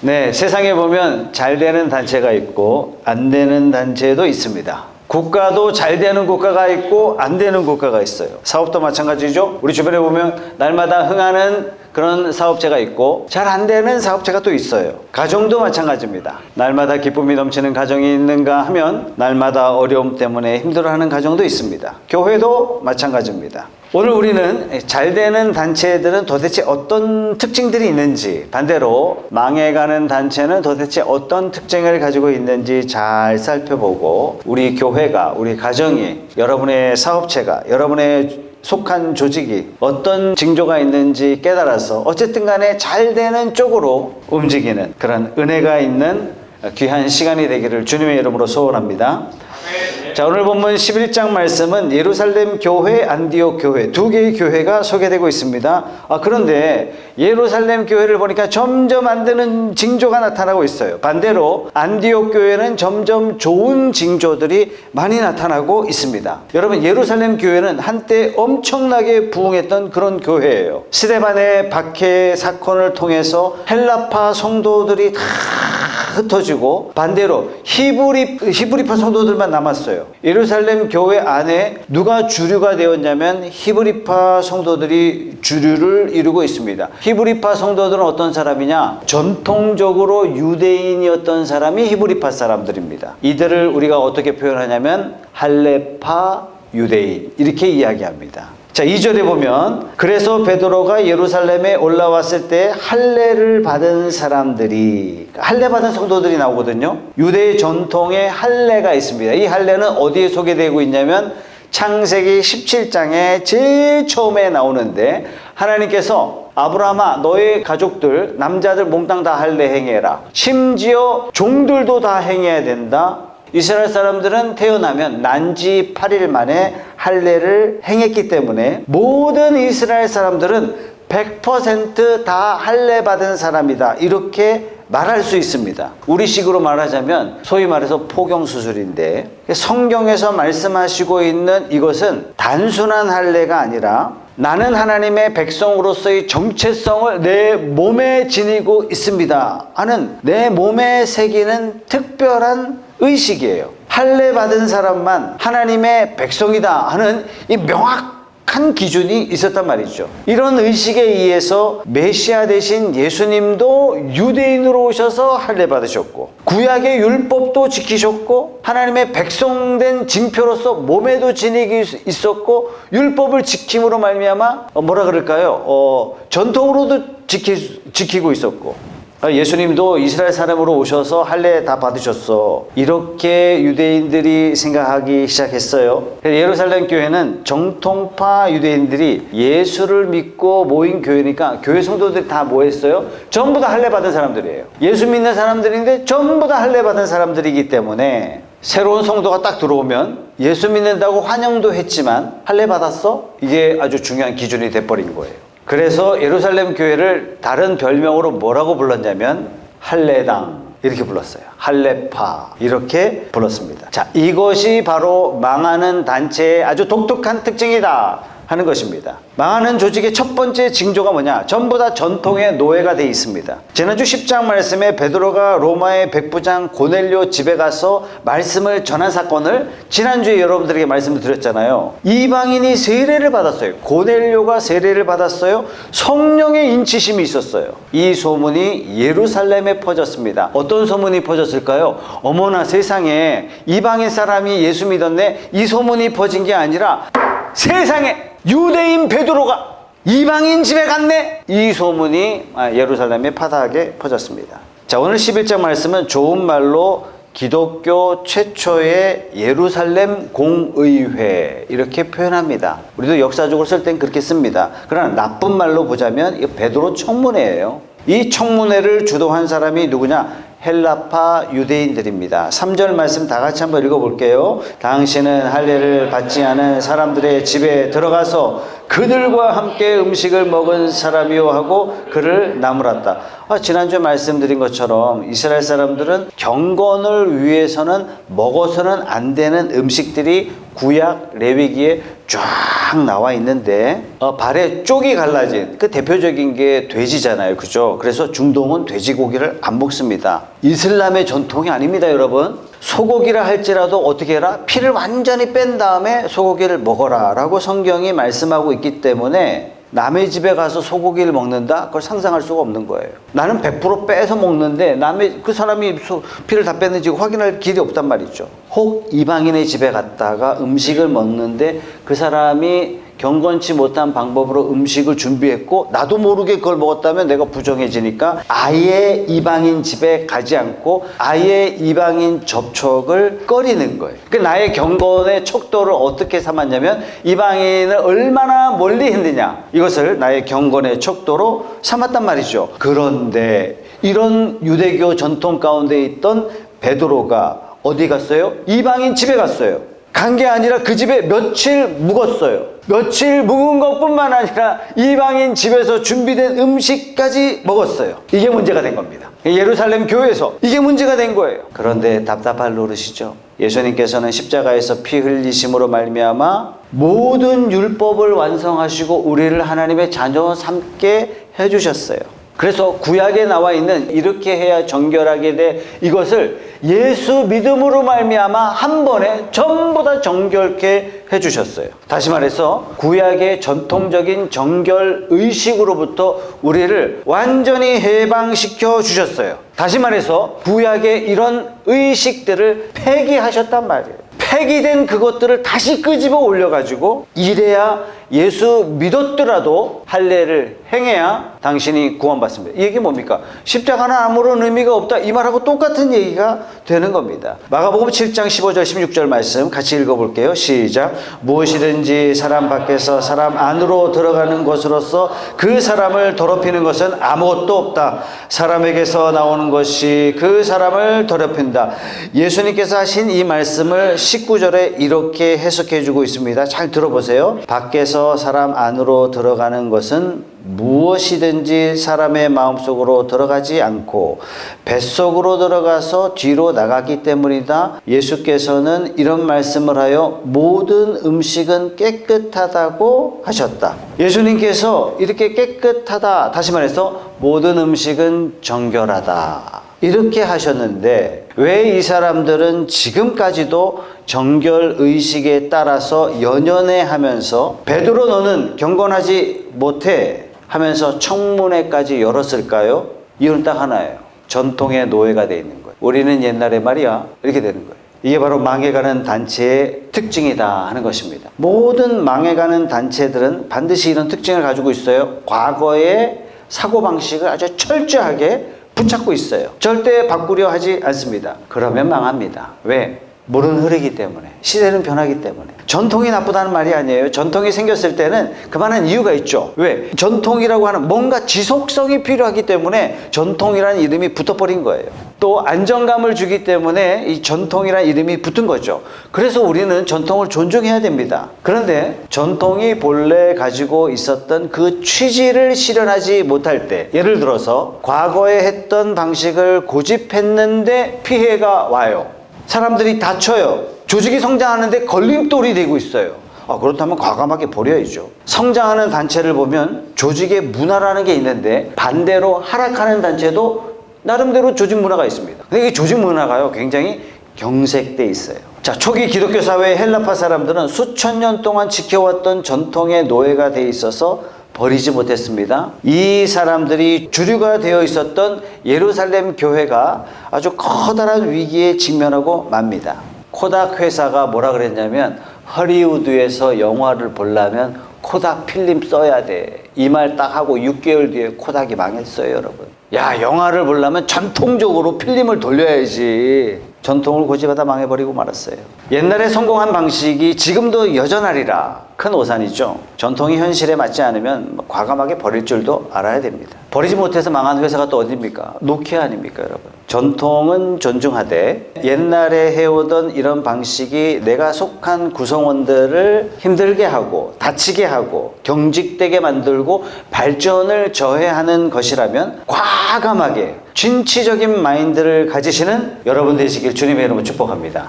네, 세상에 보면 잘 되는 단체가 있고 안 되는 단체도 있습니다. 국가도 잘 되는 국가가 있고 안 되는 국가가 있어요. 사업도 마찬가지죠. 우리 주변에 보면 날마다 흥하는 그런 사업체가 있고 잘 안 되는 사업체가 또 있어요. 가정도 마찬가지입니다. 날마다 기쁨이 넘치는 가정이 있는가 하면 날마다 어려움 때문에 힘들어하는 가정도 있습니다. 교회도 마찬가지입니다. 오늘 우리는 잘 되는 단체들은 도대체 어떤 특징들이 있는지, 반대로 망해가는 단체는 도대체 어떤 특징을 가지고 있는지 잘 살펴보고 우리 교회가, 우리 가정이, 여러분의 사업체가, 여러분의 속한 조직이 어떤 징조가 있는지 깨달아서 어쨌든 간에 잘 되는 쪽으로 움직이는 그런 은혜가 있는 귀한 시간이 되기를 주님의 이름으로 소원합니다. 자, 오늘 본문 11장 말씀은 예루살렘 교회, 안디옥 교회 두 개의 교회가 소개되고 있습니다. 그런데 예루살렘 교회를 보니까 점점 안 되는 징조가 나타나고 있어요. 반대로 안디옥 교회는 점점 좋은 징조들이 많이 나타나고 있습니다. 여러분, 예루살렘 교회는 한때 엄청나게 부흥했던 그런 교회예요. 스데반의 박해 사건을 통해서 헬라파 성도들이 다 흩어지고 반대로 히브리파 성도들만 남았어요. 예루살렘 교회 안에 누가 주류가 되었냐면 히브리파 성도들이 주류를 이루고 있습니다. 히브리파 성도들은 어떤 사람이냐? 전통적으로 유대인이었던 사람이 히브리파 사람들입니다. 이들을 우리가 어떻게 표현하냐면 할레파 유대인 이렇게 이야기합니다. 자, 2절에 보면 그래서 베드로가 예루살렘에 올라왔을 때 할례를 받은 사람들이, 할례 받은 성도들이 나오거든요. 유대 전통의 할례가 있습니다. 이 할례는 어디에 소개되고 있냐면 창세기 17장에 제일 처음에 나오는데 하나님께서 아브라함아 너의 가족들 남자들 몽땅 다 할례 행해라. 심지어 종들도 다 행해야 된다. 이스라엘 사람들은 태어나면 난지 8일 만에 할례를 행했기 때문에 모든 이스라엘 사람들은 100% 다 할례 받은 사람이다. 이렇게 말할 수 있습니다. 우리식으로 말하자면 소위 말해서 포경수술인데 성경에서 말씀하시고 있는 이것은 단순한 할례가 아니라 나는 하나님의 백성으로서의 정체성을 내 몸에 지니고 있습니다 하는 내 몸에 새기는 특별한 의식이에요. 할례 받은 사람만 하나님의 백성이다 하는 이 명확한 기준이 있었단 말이죠. 이런 의식에 의해서 메시아 되신 예수님도 유대인으로 오셔서 할례 받으셨고 구약의 율법도 지키셨고 하나님의 백성된 징표로서 몸에도 지니기 있었고 율법을 지킴으로 말미암아 뭐라 그럴까요? 전통으로도 지키고 있었고 예수님도 이스라엘 사람으로 오셔서 할례 다 받으셨어. 이렇게 유대인들이 생각하기 시작했어요. 예루살렘 교회는 정통파 유대인들이 예수를 믿고 모인 교회니까 교회 성도들이 다 뭐 했어요? 전부 다 할례 받은 사람들이에요. 예수 믿는 사람들인데 전부 다 할례 받은 사람들이기 때문에 새로운 성도가 딱 들어오면 예수 믿는다고 환영도 했지만 할례 받았어? 이게 아주 중요한 기준이 돼버린 거예요. 그래서 예루살렘 교회를 다른 별명으로 뭐라고 불렀냐면 할례당 이렇게 불렀어요. 할례파 이렇게 불렀습니다. 자, 이것이 바로 망하는 단체의 아주 독특한 특징이다 하는 것입니다. 망하는 조직의 첫 번째 징조가 뭐냐? 전부 다 전통의 노예가 돼 있습니다. 지난주 10장 말씀에 베드로가 로마의 백부장 고넬료 집에 가서 말씀을 전한 사건을 지난주에 여러분들에게 말씀을 드렸잖아요. 이방인이 세례를 받았어요. 고넬료가 세례를 받았어요. 성령의 인치심이 있었어요. 이 소문이 예루살렘에 퍼졌습니다. 어떤 소문이 퍼졌을까요? 어머나 세상에 이방인 사람이 예수 믿었네. 이 소문이 퍼진 게 아니라 세상에 유대인 베드로가 이방인 집에 갔네. 이 소문이 예루살렘에 파다하게 퍼졌습니다. 자, 오늘 11장 말씀은 좋은 말로 기독교 최초의 예루살렘 공의회 이렇게 표현합니다. 우리도 역사적으로 쓸 땐 그렇게 씁니다. 그러나 나쁜 말로 보자면 베드로 청문회예요. 이 청문회를 주도한 사람이 누구냐? 헬라파 유대인들입니다. 3절 말씀 다 같이 한번 읽어볼게요. 당신은 할례를 받지 않은 사람들의 집에 들어가서 그들과 함께 음식을 먹은 사람이요 하고 그를 나무랐다. 지난주에 말씀드린 것처럼 이스라엘 사람들은 경건을 위해서는 먹어서는 안 되는 음식들이 구약 레위기에 쫙 나와 있는데 발에 쪽이 갈라진 그 대표적인 게 돼지잖아요. 그죠? 그래서 중동은 돼지고기를 안 먹습니다. 이슬람의 전통이 아닙니다, 여러분. 소고기라 할지라도 어떻게 해라? 피를 완전히 뺀 다음에 소고기를 먹어라 라고 성경이 말씀하고 있기 때문에 남의 집에 가서 소고기를 먹는다? 그걸 상상할 수가 없는 거예요. 나는 100% 빼서 먹는데 남의 그 사람이 피를 다 뺐는지 확인할 길이 없단 말이죠. 혹 이방인의 집에 갔다가 음식을 먹는데 그 사람이 경건치 못한 방법으로 음식을 준비했고 나도 모르게 그걸 먹었다면 내가 부정해지니까 아예 이방인 집에 가지 않고 아예 이방인 접촉을 꺼리는 거예요. 그러니까 나의 경건의 척도를 어떻게 삼았냐면 이방인을 얼마나 멀리 했느냐, 이것을 나의 경건의 척도로 삼았단 말이죠. 그런데 이런 유대교 전통 가운데 있던 베드로가 어디 갔어요? 이방인 집에 갔어요. 간 게 아니라 그 집에 며칠 묵었어요. 며칠 묵은 것뿐만 아니라 이방인 집에서 준비된 음식까지 먹었어요. 이게 문제가 된 겁니다. 예루살렘 교회에서 이게 문제가 된 거예요. 그런데 답답할 노릇이죠. 예수님께서는 십자가에서 피 흘리심으로 말미암아 모든 율법을 완성하시고 우리를 하나님의 자녀 삼게 해주셨어요. 그래서 구약에 나와 있는 이렇게 해야 정결하게 돼, 이것을 예수 믿음으로 말미암아 한 번에 전부 다 정결케 해주셨어요. 다시 말해서 구약의 전통적인 정결 의식으로부터 우리를 완전히 해방시켜 주셨어요. 다시 말해서 구약의 이런 의식들을 폐기하셨단 말이에요. 폐기된 그것들을 다시 끄집어 올려가지고 이래야 예수 믿었더라도 할례를 행해야 당신이 구원받습니다. 이 얘기 뭡니까? 십자가는 아무런 의미가 없다, 이 말하고 똑같은 얘기가 되는 겁니다. 마가복음 7장 15절 16절 말씀 같이 읽어볼게요. 시작. 무엇이든지 사람 밖에서 사람 안으로 들어가는 것으로서 그 사람을 더럽히는 것은 아무것도 없다. 사람에게서 나오는 것이 그 사람을 더럽힌다. 예수님께서 하신 이 말씀을 19절에 이렇게 해석해 주고 있습니다. 잘 들어보세요. 밖에서 사람 안으로 들어가는 것은 무엇이든지 사람의 마음속으로 들어가지 않고 뱃속으로 들어가서 뒤로 나가기 때문이다. 예수께서는 이런 말씀을 하여 모든 음식은 깨끗하다고 하셨다. 예수님께서 이렇게 깨끗하다, 다시 말해서 모든 음식은 정결하다, 이렇게 하셨는데 왜 이 사람들은 지금까지도 정결 의식에 따라서 연연해 하면서 베드로 너는 경건하지 못해 하면서 청문회까지 열었을까요? 이유는 딱 하나예요. 전통의 노예가 되어 있는 거예요. 우리는 옛날에 말이야 이렇게 되는 거예요. 이게 바로 망해가는 단체의 특징이다 하는 것입니다. 모든 망해가는 단체들은 반드시 이런 특징을 가지고 있어요. 과거의 사고방식을 아주 철저하게 붙잡고 있어요. 절대 바꾸려 하지 않습니다. 그러면 망합니다. 왜? 물은 흐르기 때문에, 시대는 변하기 때문에. 전통이 나쁘다는 말이 아니에요. 전통이 생겼을 때는 그만한 이유가 있죠. 왜? 전통이라고 하는 뭔가 지속성이 필요하기 때문에 전통이라는 이름이 붙어버린 거예요. 또 안정감을 주기 때문에 이 전통이라는 이름이 붙은 거죠. 그래서 우리는 전통을 존중해야 됩니다. 그런데 전통이 본래 가지고 있었던 그 취지를 실현하지 못할 때, 예를 들어서 과거에 했던 방식을 고집했는데 피해가 와요. 사람들이 다쳐요. 조직이 성장하는데 걸림돌이 되고 있어요. 그렇다면 과감하게 버려야죠. 성장하는 단체를 보면 조직의 문화라는 게 있는데 반대로 하락하는 단체도 나름대로 조직 문화가 있습니다. 근데 이 조직 문화가요 굉장히 경색돼 있어요. 자, 초기 기독교 사회의 헬라파 사람들은 수천 년 동안 지켜왔던 전통의 노예가 돼 있어서 버리지 못했습니다. 이 사람들이 주류가 되어 있었던 예루살렘 교회가 아주 커다란 위기에 직면하고 맙니다. 코닥 회사가 뭐라 그랬냐면 허리우드에서 영화를 보려면 코닥 필름 써야 돼. 이 말 딱 하고 6개월 뒤에 코닥이 망했어요, 여러분. 야, 영화를 보려면 전통적으로 필름을 돌려야지. 전통을 고집하다 망해버리고 말았어요. 옛날에 성공한 방식이 지금도 여전하리라. 큰 오산이죠. 전통이 현실에 맞지 않으면 과감하게 버릴 줄도 알아야 됩니다. 버리지 못해서 망한 회사가 또 어딥니까? 노키아 아닙니까, 여러분? 전통은 존중하되 옛날에 해오던 이런 방식이 내가 속한 구성원들을 힘들게 하고 다치게 하고 경직되게 만들고 발전을 저해하는 것이라면 과감하게 진취적인 마인드를 가지시는 여러분 되시길 주님의 이름으로 축복합니다.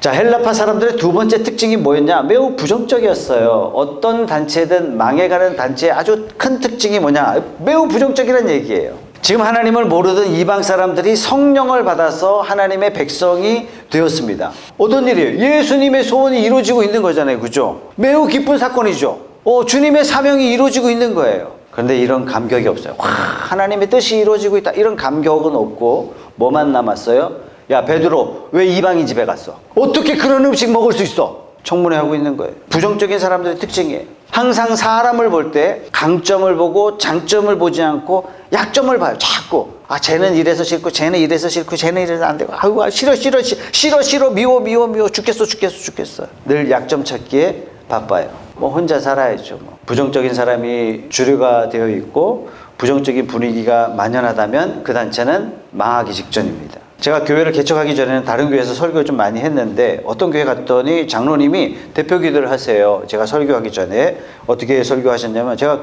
자, 헬라파 사람들의 두 번째 특징이 뭐였냐? 매우 부정적이었어요. 어떤 단체든 망해가는 단체의 아주 큰 특징이 뭐냐? 매우 부정적이라는 얘기예요. 지금 하나님을 모르던 이방 사람들이 성령을 받아서 하나님의 백성이 되었습니다. 어떤 일이에요? 예수님의 소원이 이루어지고 있는 거잖아요. 그죠? 매우 기쁜 사건이죠. 주님의 사명이 이루어지고 있는 거예요. 그런데 이런 감격이 없어요. 와, 하나님의 뜻이 이루어지고 있다. 이런 감격은 없고 뭐만 남았어요? 야, 베드로, 왜 이방인 집에 갔어? 어떻게 그런 음식 먹을 수 있어? 청문회하고 있는 거예요. 부정적인 사람들의 특징이에요. 항상 사람을 볼 때 강점을 보고 장점을 보지 않고 약점을 봐요. 자꾸. 쟤는 이래서 싫고, 쟤는 이래서 싫고, 쟤는 이래서 안 되고, 아이고, 싫어, 미워, 죽겠어. 늘 약점 찾기에 바빠요. 혼자 살아야죠. 부정적인 사람이 주류가 되어 있고, 부정적인 분위기가 만연하다면 그 단체는 망하기 직전입니다. 제가 교회를 개척하기 전에는 다른 교회에서 설교를 좀 많이 했는데 어떤 교회 갔더니 장로님이 대표 기도를 하세요. 제가 설교하기 전에 어떻게 설교하셨냐면 제가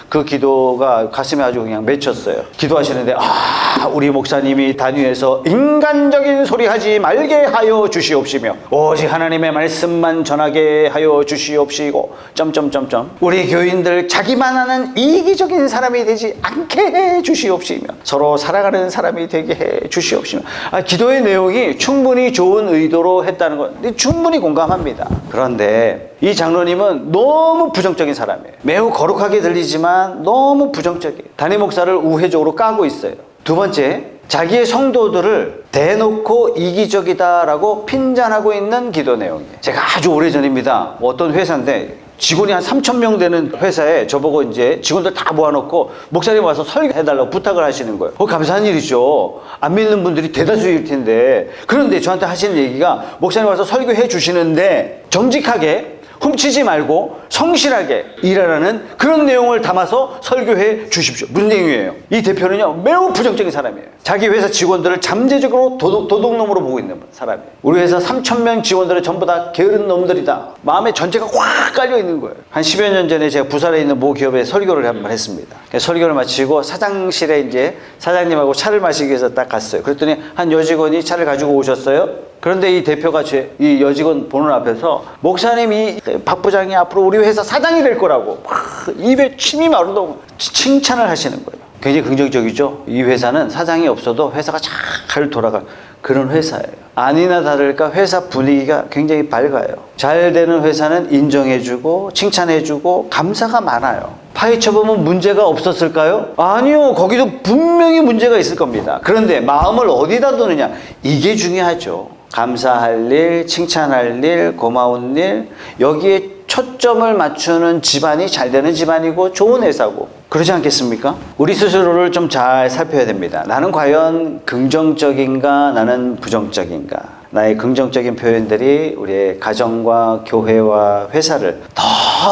그 기도가 가슴에 아주 그냥 맺혔어요. 기도하시는데 우리 목사님이 단위에서 인간적인 소리 하지 말게 하여 주시옵시며 오직 하나님의 말씀만 전하게 하여 주시옵시고 우리 교인들 자기만 하는 이기적인 사람이 되지 않게 해 주시옵시며 서로 살아가는 사람이 되게 해 주시옵시며 기도의 내용이 충분히 좋은 의도로 했다는 건 충분히 공감합니다. 그런데 이 장로님은 너무 부정적인 사람이에요. 매우 거룩하게 들리지만 너무 부정적이에요. 담임 목사를 우회적으로 까고 있어요. 두 번째, 자기의 성도들을 대놓고 이기적이다라고 핀잔하고 있는 기도 내용이에요. 제가 아주 오래전입니다. 어떤 회사인데 직원이 한 3,000명 되는 회사에 저보고 이제 직원들 다 모아놓고 목사님 와서 설교해달라고 부탁을 하시는 거예요. 감사한 일이죠. 안 믿는 분들이 대다수일 텐데. 그런데 저한테 하시는 얘기가 목사님 와서 설교해 주시는데 정직하게 훔치지 말고 성실하게 일하라는 그런 내용을 담아서 설교해 주십시오. 무슨 내용이에요? 이 대표는요 매우 부정적인 사람이에요. 자기 회사 직원들을 잠재적으로 도둑놈으로 보고 있는 사람이에요. 우리 회사 3,000명 직원들은 전부 다 게으른 놈들이다. 마음에 전체가 확 깔려 있는 거예요. 한 10여 년 전에 제가 부산에 있는 모 기업에 설교를 한번 했습니다. 설교를 마치고 사장실에 이제 사장님하고 차를 마시기 위해서 딱 갔어요. 그랬더니 한 여직원이 차를 가지고 오셨어요. 그런데 이 대표가 이 여직원 보는 앞에서 목사님이 박 부장이 앞으로 우리 회사 사장이 될 거라고 입에 침이 마르고 칭찬을 하시는 거예요. 굉장히 긍정적이죠. 이 회사는 사장이 없어도 회사가 잘 돌아가는 그런 회사예요. 아니나 다를까 회사 분위기가 굉장히 밝아요. 잘 되는 회사는 인정해주고 칭찬해주고 감사가 많아요. 파헤쳐보면 문제가 없었을까요? 아니요. 거기도 분명히 문제가 있을 겁니다. 그런데 마음을 어디다 두느냐 이게 중요하죠. 감사할 일, 칭찬할 일, 고마운 일 여기에 초점을 맞추는 집안이 잘 되는 집안이고 좋은 회사고 그러지 않겠습니까? 우리 스스로를 좀 잘 살펴야 됩니다. 나는 과연 긍정적인가 나는 부정적인가 나의 긍정적인 표현들이 우리의 가정과 교회와 회사를 더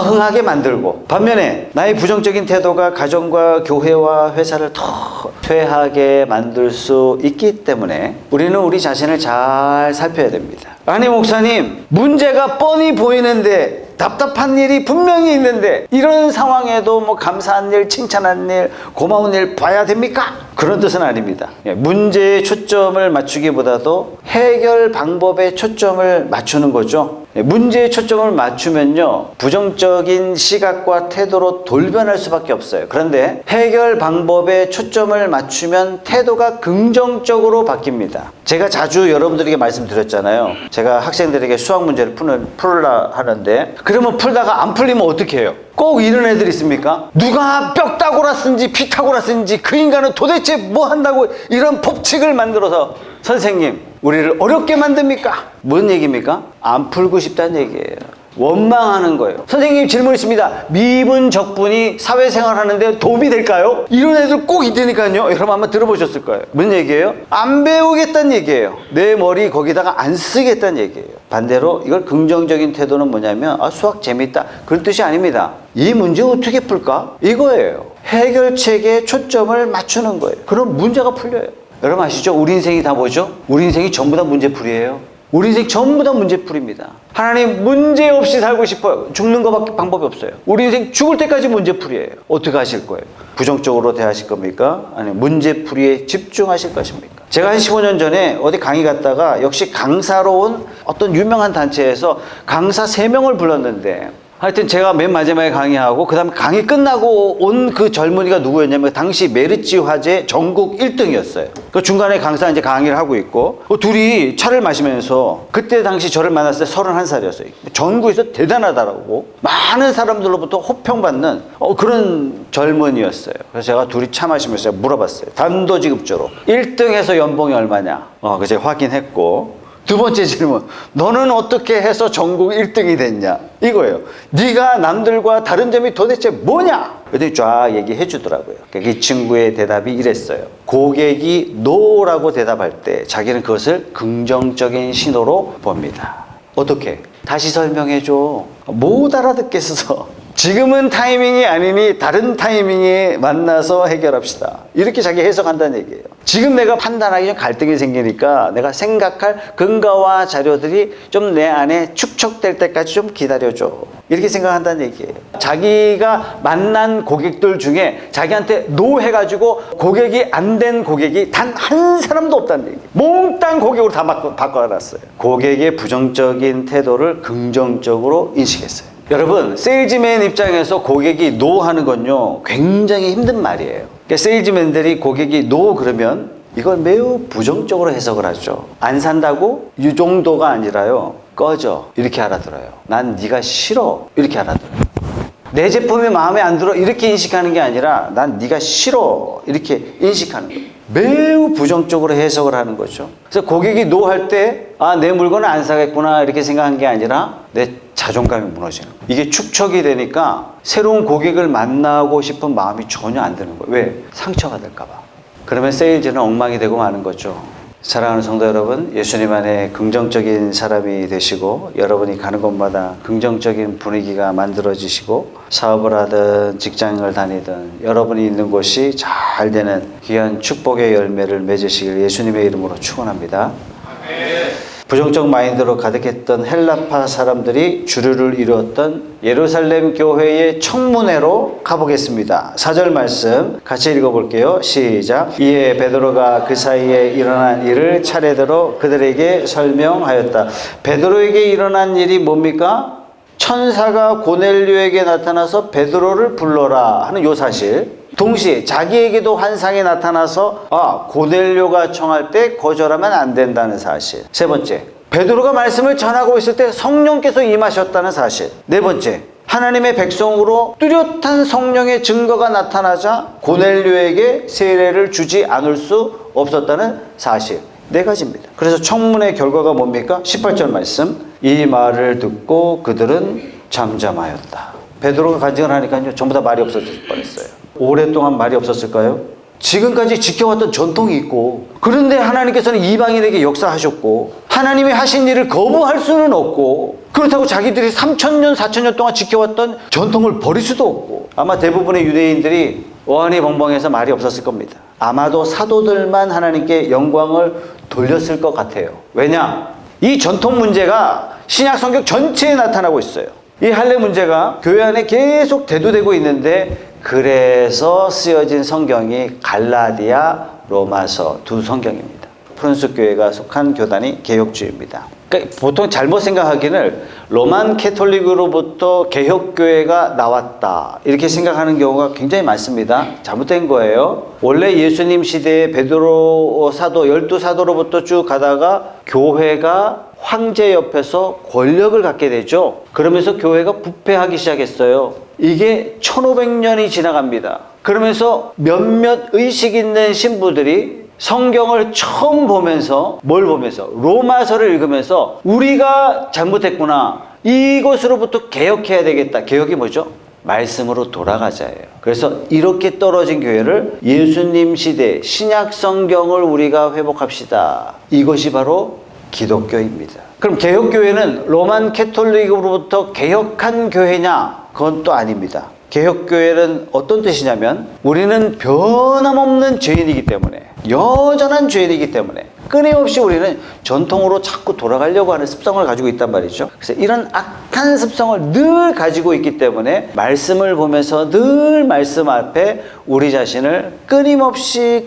흥하게 만들고 반면에 나의 부정적인 태도가 가정과 교회와 회사를 더 퇴하게 만들 수 있기 때문에 우리는 우리 자신을 잘 살펴야 됩니다. 아니 목사님 문제가 뻔히 보이는데 답답한 일이 분명히 있는데 이런 상황에도 감사한 일, 칭찬한 일, 고마운 일 봐야 됩니까? 그런 뜻은 아닙니다. 문제에 초점을 맞추기보다도 해결 방법에 초점을 맞추는 거죠. 문제에 초점을 맞추면요 부정적인 시각과 태도로 돌변할 수밖에 없어요. 그런데 해결 방법에 초점을 맞추면 태도가 긍정적으로 바뀝니다. 제가 자주 여러분들에게 말씀드렸잖아요. 제가 학생들에게 수학 문제를 풀으라 하는데 그러면 풀다가 안 풀리면 어떻게 해요? 꼭 이런 애들 있습니까? 누가 뼈다고라스인지 피타고라스인지 그 인간은 도대체 뭐 한다고 이런 법칙을 만들어서 선생님 우리를 어렵게 만듭니까? 뭔 얘기입니까? 안 풀고 싶다는 얘기예요. 원망하는 거예요. 선생님 질문 있습니다. 미분 적분이 사회생활 하는데 도움이 될까요? 이런 애들 꼭 있다니까요. 여러분 아마 들어보셨을 거예요. 무슨 얘기예요? 안 배우겠다는 얘기예요. 내 머리 거기다가 안 쓰겠다는 얘기예요. 반대로 이걸 긍정적인 태도는 뭐냐면 수학 재밌다 그런 뜻이 아닙니다. 이 문제 어떻게 풀까? 이거예요. 해결책에 초점을 맞추는 거예요. 그럼 문제가 풀려요. 여러분 아시죠? 우리 인생이 다 뭐죠? 우리 인생이 전부 다 문제풀이에요. 우리 인생 전부 다 문제풀이입니다. 하나님 문제 없이 살고 싶어요. 죽는 것밖에 방법이 없어요. 우리 인생 죽을 때까지 문제풀이에요. 어떻게 하실 거예요? 부정적으로 대하실 겁니까? 아니면 문제풀이에 집중하실 것입니까? 제가 한 15년 전에 어디 강의 갔다가 역시 강사로 온 어떤 유명한 단체에서 강사 3명을 불렀는데 하여튼 제가 맨 마지막에 강의하고 그 다음에 강의 끝나고 온 그 젊은이가 누구였냐면 당시 메르치 화재 전국 1등이었어요. 그 중간에 강사 이제 강의를 하고 있고 둘이 차를 마시면서 그때 당시 저를 만났을 때 31살이었어요. 전국에서 대단하다라고 많은 사람들로부터 호평받는 그런 젊은이였어요. 그래서 제가 둘이 차 마시면서 물어봤어요. 단도직입적으로 1등해서 연봉이 얼마냐? 그래서 제가 확인했고 두 번째 질문, 너는 어떻게 해서 전국 1등이 됐냐? 이거예요. 네가 남들과 다른 점이 도대체 뭐냐? 그랬더니 쫙 얘기해 주더라고요. 그러니까 이 친구의 대답이 이랬어요. 고객이 노라고 대답할 때 자기는 그것을 긍정적인 신호로 봅니다. 어떻게? 다시 설명해 줘. 못 알아듣겠어. 지금은 타이밍이 아니니 다른 타이밍에 만나서 해결합시다. 이렇게 자기 해석한다는 얘기예요. 지금 내가 판단하기 좀 갈등이 생기니까 내가 생각할 근거와 자료들이 좀 내 안에 축적될 때까지 좀 기다려줘. 이렇게 생각한다는 얘기예요. 자기가 만난 고객들 중에 자기한테 노 해가지고 고객이 안 된 고객이 단 한 사람도 없다는 얘기예요. 몽땅 고객으로 다 바꿔놨어요. 고객의 부정적인 태도를 긍정적으로 인식했어요. 여러분, 세일즈맨 입장에서 고객이 노 하는 건요 굉장히 힘든 말이에요. 그러니까 세일즈맨들이 고객이 노 그러면 이걸 매우 부정적으로 해석을 하죠. 안 산다고? 이 정도가 아니라요, 꺼져 이렇게 알아들어요. 난 네가 싫어 이렇게 알아들어요. 내 제품이 마음에 안 들어 이렇게 인식하는 게 아니라 난 네가 싫어 이렇게 인식하는 거예요. 매우 부정적으로 해석을 하는 거죠. 그래서 고객이 노 할 때 내 물건을 안 사겠구나 이렇게 생각한 게 아니라 내 자존감이 무너지는 거예요. 이게 축적이 되니까 새로운 고객을 만나고 싶은 마음이 전혀 안 드는 거예요. 왜? 상처가 될까 봐. 그러면 세일즈는 엉망이 되고 마는 거죠. 사랑하는 성도 여러분, 예수님 안에 긍정적인 사람이 되시고 여러분이 가는 곳마다 긍정적인 분위기가 만들어지시고 사업을 하든 직장을 다니든 여러분이 있는 곳이 잘 되는 귀한 축복의 열매를 맺으시길 예수님의 이름으로 축원합니다. 부정적 마인드로 가득했던 헬라파 사람들이 주류를 이루었던 예루살렘 교회의 청문회로 가보겠습니다. 4절 말씀 같이 읽어볼게요. 시작. 이에 베드로가 그 사이에 일어난 일을 차례대로 그들에게 설명하였다. 베드로에게 일어난 일이 뭡니까? 천사가 고넬료에게 나타나서 베드로를 불러라 하는 요 사실. 동시에 자기에게도 환상이 나타나서 고넬료가 청할 때 거절하면 안 된다는 사실. 세 번째, 베드로가 말씀을 전하고 있을 때 성령께서 임하셨다는 사실. 네 번째, 하나님의 백성으로 뚜렷한 성령의 증거가 나타나자 고넬료에게 세례를 주지 않을 수 없었다는 사실. 네 가지입니다. 그래서 청문회 결과가 뭡니까? 18절 말씀. 이 말을 듣고 그들은 잠잠하였다. 베드로가 간증을 하니까요 전부 다 말이 없어질 뻔했어요. 오랫동안 말이 없었을까요? 지금까지 지켜왔던 전통이 있고, 그런데 하나님께서는 이방인에게 역사하셨고 하나님이 하신 일을 거부할 수는 없고, 그렇다고 자기들이 3,000년 4,000년 동안 지켜왔던 전통을 버릴 수도 없고, 아마 대부분의 유대인들이 어안이 벙벙해서 말이 없었을 겁니다. 아마도 사도들만 하나님께 영광을 돌렸을 것 같아요. 왜냐? 이 전통 문제가 신약 성경 전체에 나타나고 있어요. 이 할례 문제가 교회 안에 계속 대두되고 있는데, 그래서 쓰여진 성경이 갈라디아, 로마서 두 성경입니다. 프란스 교회가 속한 교단이 개혁주의입니다. 그러니까 보통 잘못 생각하기는 로만 캐톨릭으로부터 개혁교회가 나왔다 이렇게 생각하는 경우가 굉장히 많습니다. 잘못된 거예요. 원래 예수님 시대에 베드로 사도 12사도로부터 쭉 가다가 교회가 황제 옆에서 권력을 갖게 되죠. 그러면서 교회가 부패하기 시작했어요. 이게 1500년이 지나갑니다. 그러면서 몇몇 의식 있는 신부들이 성경을 처음 보면서 뭘 보면서? 로마서를 읽으면서 우리가 잘못했구나. 이것으로부터 개혁해야 되겠다. 개혁이 뭐죠? 말씀으로 돌아가자예요. 그래서 이렇게 떨어진 교회를 예수님 시대 신약 성경을 우리가 회복합시다. 이것이 바로 기독교입니다. 그럼 개혁교회는 로만 캐톨릭으로부터 개혁한 교회냐? 그건 또 아닙니다. 개혁교회는 어떤 뜻이냐면 우리는 변함없는 죄인이기 때문에, 여전한 죄인이기 때문에 끊임없이 우리는 전통으로 자꾸 돌아가려고 하는 습성을 가지고 있단 말이죠. 그래서 이런 악한 습성을 늘 가지고 있기 때문에 말씀을 보면서 늘 말씀 앞에 우리 자신을 끊임없이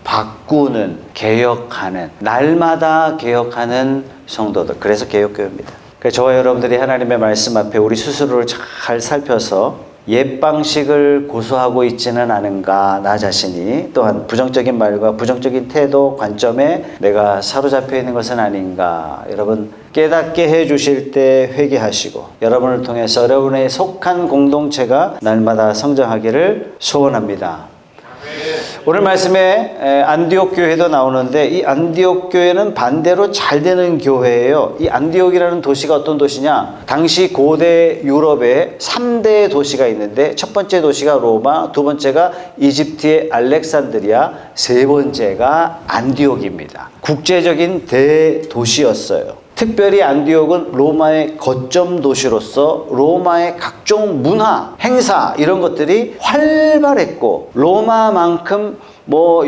바꾸는, 개혁하는, 날마다 개혁하는 성도들. 그래서 개혁교회입니다. 그래서 저와 여러분들이 하나님의 말씀 앞에 우리 스스로를 잘 살펴서 옛 방식을 고수하고 있지는 않은가, 나 자신이 또한 부정적인 말과 부정적인 태도, 관점에 내가 사로잡혀 있는 것은 아닌가. 여러분 깨닫게 해주실 때 회개하시고 여러분을 통해서 여러분의 속한 공동체가 날마다 성장하기를 소원합니다. 오늘 말씀에 안디옥 교회도 나오는데 이 안디옥 교회는 반대로 잘 되는 교회예요. 이 안디옥이라는 도시가 어떤 도시냐? 당시 고대 유럽에 3대 도시가 있는데 첫 번째 도시가 로마, 두 번째가 이집트의 알렉산드리아, 세 번째가 안디옥입니다. 국제적인 대도시였어요. 특별히 안디옥은 로마의 거점 도시로서 로마의 각종 문화, 행사 이런 것들이 활발했고 로마만큼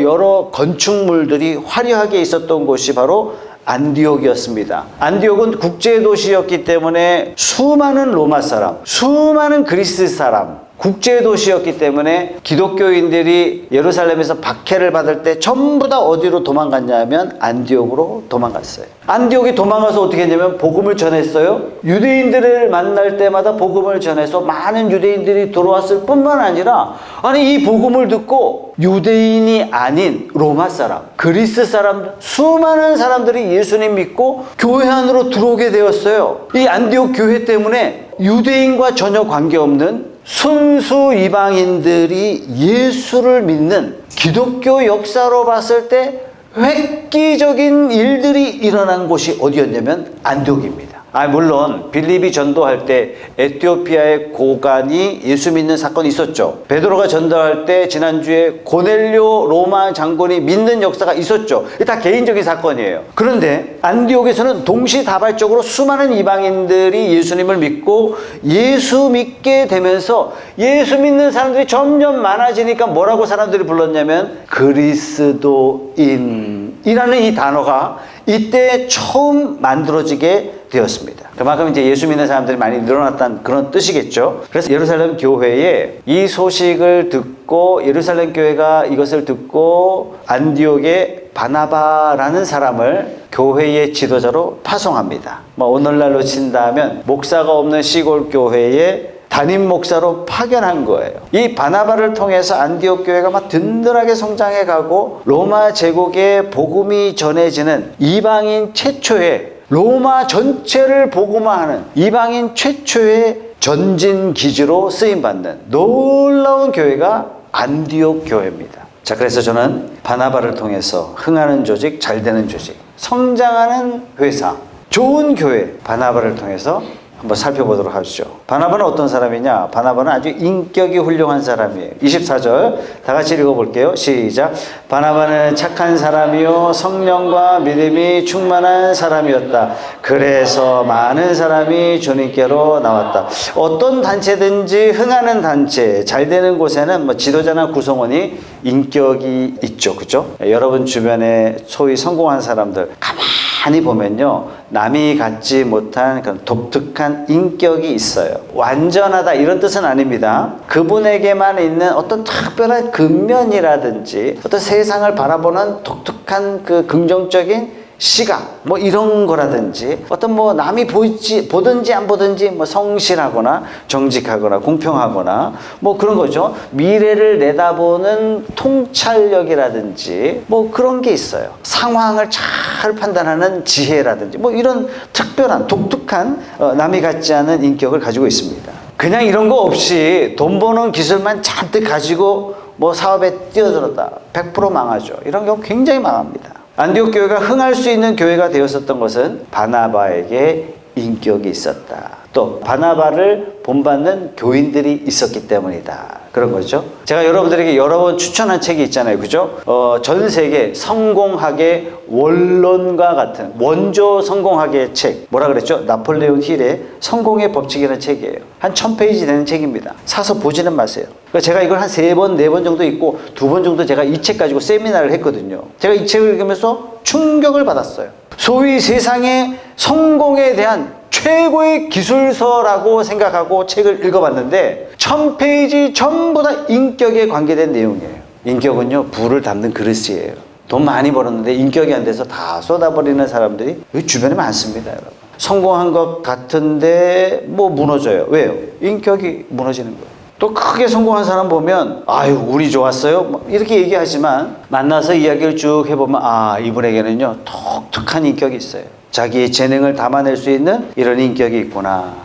여러 건축물들이 화려하게 있었던 곳이 바로 안디옥이었습니다. 안디옥은 국제도시였기 때문에 수많은 로마 사람, 수많은 그리스 사람, 국제도시였기 때문에 기독교인들이 예루살렘에서 박해를 받을 때 전부 다 어디로 도망갔냐 하면 안디옥으로 도망갔어요. 안디옥이 도망가서 어떻게 했냐면 복음을 전했어요. 유대인들을 만날 때마다 복음을 전해서 많은 유대인들이 들어왔을 뿐만 아니라 이 복음을 듣고 유대인이 아닌 로마 사람, 그리스 사람, 수많은 사람들이 예수님 믿고 교회 안으로 들어오게 되었어요. 이 안디옥 교회 때문에 유대인과 전혀 관계없는 순수 이방인들이 예수를 믿는 기독교 역사로 봤을 때 획기적인 일들이 일어난 곳이 어디였냐면 안디옥입니다. 물론 빌립이 전도할 때 에티오피아의 고관이 예수 믿는 사건이 있었죠. 베드로가 전도할 때 지난주에 고넬료 로마 장군이 믿는 역사가 있었죠. 이게 다 개인적인 사건이에요. 그런데 안디옥에서는 동시다발적으로 수많은 이방인들이 예수님을 믿고 예수 믿게 되면서 예수 믿는 사람들이 점점 많아지니까 뭐라고 사람들이 불렀냐면 그리스도인이라는 이 단어가 이때 처음 만들어지게 되었습니다. 그만큼 이제 예수 믿는 사람들이 많이 늘어났다는 그런 뜻이겠죠. 그래서 예루살렘 교회에 이 소식을 듣고 예루살렘 교회가 이것을 듣고 안디옥의 바나바라는 사람을 교회의 지도자로 파송합니다. 오늘날로 친다면 목사가 없는 시골 교회에 담임 목사로 파견한 거예요. 이 바나바를 통해서 안디옥 교회가 막 든든하게 성장해 가고 로마 제국에 복음이 전해지는 이방인 최초의 로마 전체를 복음화하는 이방인 최초의 전진 기지로 쓰임받는 놀라운 교회가 안디옥 교회입니다. 자, 그래서 저는 바나바를 통해서 흥하는 조직, 잘 되는 조직, 성장하는 회사, 좋은 교회 바나바를 통해서 한번 살펴보도록 하시죠. 바나바는 어떤 사람이냐? 바나바는 아주 인격이 훌륭한 사람이에요. 24절 다 같이 읽어볼게요. 시작. 바나바는 착한 사람이요 성령과 믿음이 충만한 사람이었다. 그래서 많은 사람이 주님께로 나왔다. 어떤 단체든지 흥하는 단체, 잘 되는 곳에는 지도자나 구성원이 인격이 있죠. 그죠? 여러분 주변에 소위 성공한 사람들 가만히 보면요, 남이 갖지 못한 그런 독특한 인격이 있어요. 완전하다 이런 뜻은 아닙니다. 그분에게만 있는 어떤 특별한 근면이라든지 어떤 세상을 바라보는 독특한 그 긍정적인 시각, 이런 거라든지 어떤 남이 보든지 안 보든지 성실하거나 정직하거나 공평하거나 그런 거죠. 미래를 내다보는 통찰력이라든지 그런 게 있어요. 상황을 잘 판단하는 지혜라든지 이런 특별한 독특한 남이 갖지 않은 인격을 가지고 있습니다. 그냥 이런 거 없이 돈 버는 기술만 잔뜩 가지고 사업에 뛰어들었다 100% 망하죠. 이런 경우 굉장히 망합니다. 안디옥 교회가 흥할 수 있는 교회가 되었었던 것은 바나바에게 인격이 있었다. 또 바나바를 본받는 교인들이 있었기 때문이다. 그런 거죠. 제가 여러분들에게 여러 번 추천한 책이 있잖아요. 그죠? 전 세계 성공학의 원론과 같은 원조 성공학의 책. 뭐라 그랬죠? 나폴레온 힐의 성공의 법칙이라는 책이에요. 한 1000페이지 되는 책입니다. 사서 보지는 마세요. 그러니까 제가 이걸 한 3번, 4번 정도 읽고 2번 정도 제가 이 책 가지고 세미나를 했거든요. 제가 이 책을 읽으면서 충격을 받았어요. 소위 세상의 성공에 대한 최고의 기술서라고 생각하고 책을 읽어봤는데 1000페이지 전부 다 인격에 관계된 내용이에요. 인격은요, 부를 담는 그릇이에요. 돈 많이 벌었는데 인격이 안 돼서 다 쏟아버리는 사람들이 여기 주변에 많습니다, 여러분. 성공한 것 같은데 뭐 무너져요. 왜요? 인격이 무너지는 거예요. 또 크게 성공한 사람 보면 아유 운이 좋았어요 이렇게 얘기하지만 만나서 이야기를 쭉 해보면 아 이분에게는요 독특한 인격이 있어요. 자기의 재능을 담아낼 수 있는 이런 인격이 있구나.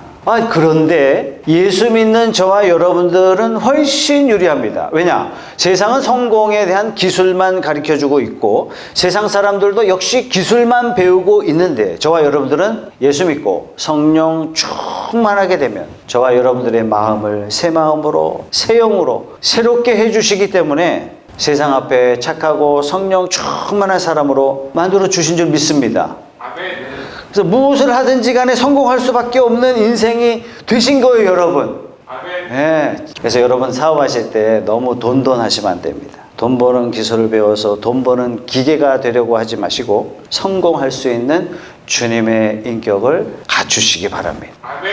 그런데 예수 믿는 저와 여러분들은 훨씬 유리합니다. 왜냐? 세상은 성공에 대한 기술만 가르쳐주고 있고 세상 사람들도 역시 기술만 배우고 있는데 저와 여러분들은 예수 믿고 성령 충만하게 되면 저와 여러분들의 마음을 새 마음으로 새 영으로 새롭게 해주시기 때문에 세상 앞에 착하고 성령 충만한 사람으로 만들어 주신 줄 믿습니다. 아멘. 그래서 무엇을 하든지 간에 성공할 수밖에 없는 인생이 되신 거예요, 여러분. 아멘. 네. 그래서 여러분 사업하실 때 너무 돈 하시면 안 됩니다. 돈 버는 기술을 배워서 돈 버는 기계가 되려고 하지 마시고 성공할 수 있는 주님의 인격을 갖추시기 바랍니다. 아멘.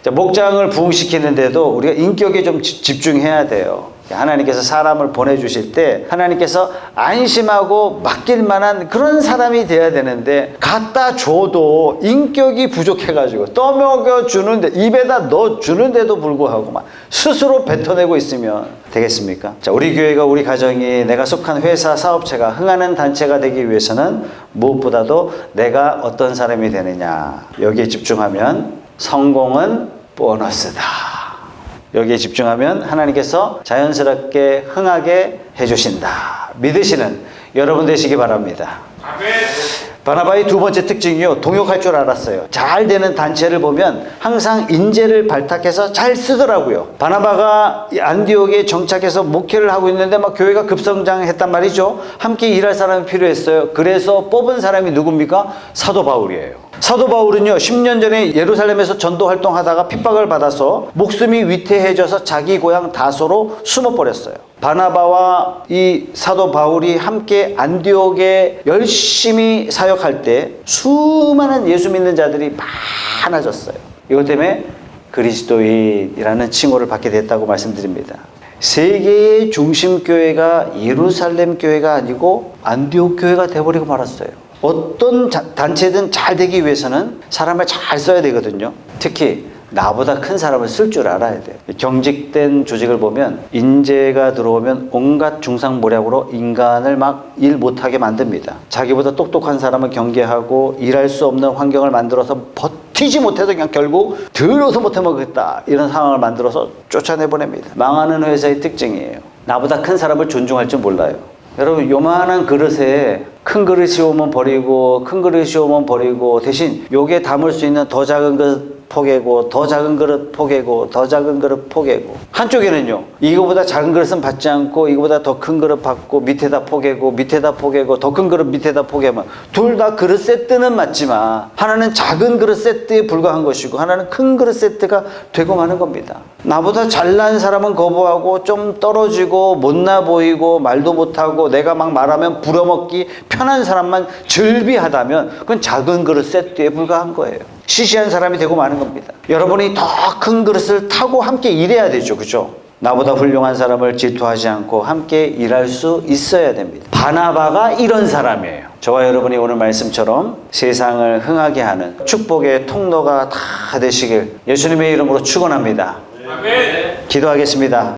자, 목장을 부흥시키는데도 우리가 인격에 좀 집중해야 돼요. 하나님께서 사람을 보내주실 때 하나님께서 안심하고 맡길 만한 그런 사람이 돼야 되는데 갖다 줘도 인격이 부족해가지고 떠먹여 주는데 입에다 넣어 주는데도 불구하고 막 스스로 뱉어내고 있으면 되겠습니까? 자, 우리 교회가 우리 가정이 내가 속한 회사 사업체가 흥하는 단체가 되기 위해서는 무엇보다도 내가 어떤 사람이 되느냐 여기에 집중하면 성공은 보너스다. 여기에 집중하면 하나님께서 자연스럽게 흥하게 해주신다. 믿으시는 여러분 되시기 바랍니다. 아멘. 바나바의 두 번째 특징이요. 동역할 줄 알았어요. 잘 되는 단체를 보면 항상 인재를 발탁해서 잘 쓰더라고요. 바나바가 안디옥에 정착해서 목회를 하고 있는데 막 교회가 급성장했단 말이죠. 함께 일할 사람이 필요했어요. 그래서 뽑은 사람이 누굽니까? 사도 바울이에요. 사도 바울은요 10년 전에 예루살렘에서 전도 활동하다가 핍박을 받아서 목숨이 위태해져서 자기 고향 다소로 숨어버렸어요. 바나바와 이 사도 바울이 함께 안디옥에 열심히 사역할 때 수많은 예수 믿는 자들이 많아졌어요. 이것 때문에 그리스도인이라는 칭호를 받게 됐다고 말씀드립니다. 세계의 중심교회가 예루살렘 교회가 아니고 안디옥 교회가 돼버리고 말았어요. 어떤 단체든 잘 되기 위해서는 사람을 잘 써야 되거든요. 특히 나보다 큰 사람을 쓸 줄 알아야 돼요. 경직된 조직을 보면 인재가 들어오면 온갖 중상모략으로 인간을 막 일 못하게 만듭니다. 자기보다 똑똑한 사람을 경계하고 일할 수 없는 환경을 만들어서 버티지 못해서 그냥 결국 들어서 못해먹겠다 이런 상황을 만들어서 쫓아내보냅니다. 망하는 회사의 특징이에요. 나보다 큰 사람을 존중할 줄 몰라요. 여러분 요만한 그릇에 큰 그릇이 오면 버리고 큰 그릇이 오면 버리고 대신 요게 담을 수 있는 더 작은 그릇 포개고 더 작은 그릇 포개고 더 작은 그릇 포개고 한쪽에는요 이거보다 작은 그릇은 받지 않고 이거보다 더 큰 그릇 받고 밑에다 포개고 밑에다 포개고 더 큰 그릇 밑에다 포개면 둘 다 그릇 세트는 맞지만 하나는 작은 그릇 세트에 불과한 것이고 하나는 큰 그릇 세트가 되고 마는 겁니다. 나보다 잘난 사람은 거부하고 좀 떨어지고 못나 보이고 말도 못하고 내가 막 말하면 부려먹기 편한 사람만 즐비하다면 그건 작은 그릇 세트에 불과한 거예요. 시시한 사람이 되고 마는 겁니다. 여러분이 더 큰 그릇을 타고 함께 일해야 되죠. 그죠? 나보다 훌륭한 사람을 질투하지 않고 함께 일할 수 있어야 됩니다. 바나바가 이런 사람이에요. 저와 여러분이 오늘 말씀처럼 세상을 흥하게 하는 축복의 통로가 다 되시길 예수님의 이름으로 축원합니다. 아멘. 기도하겠습니다.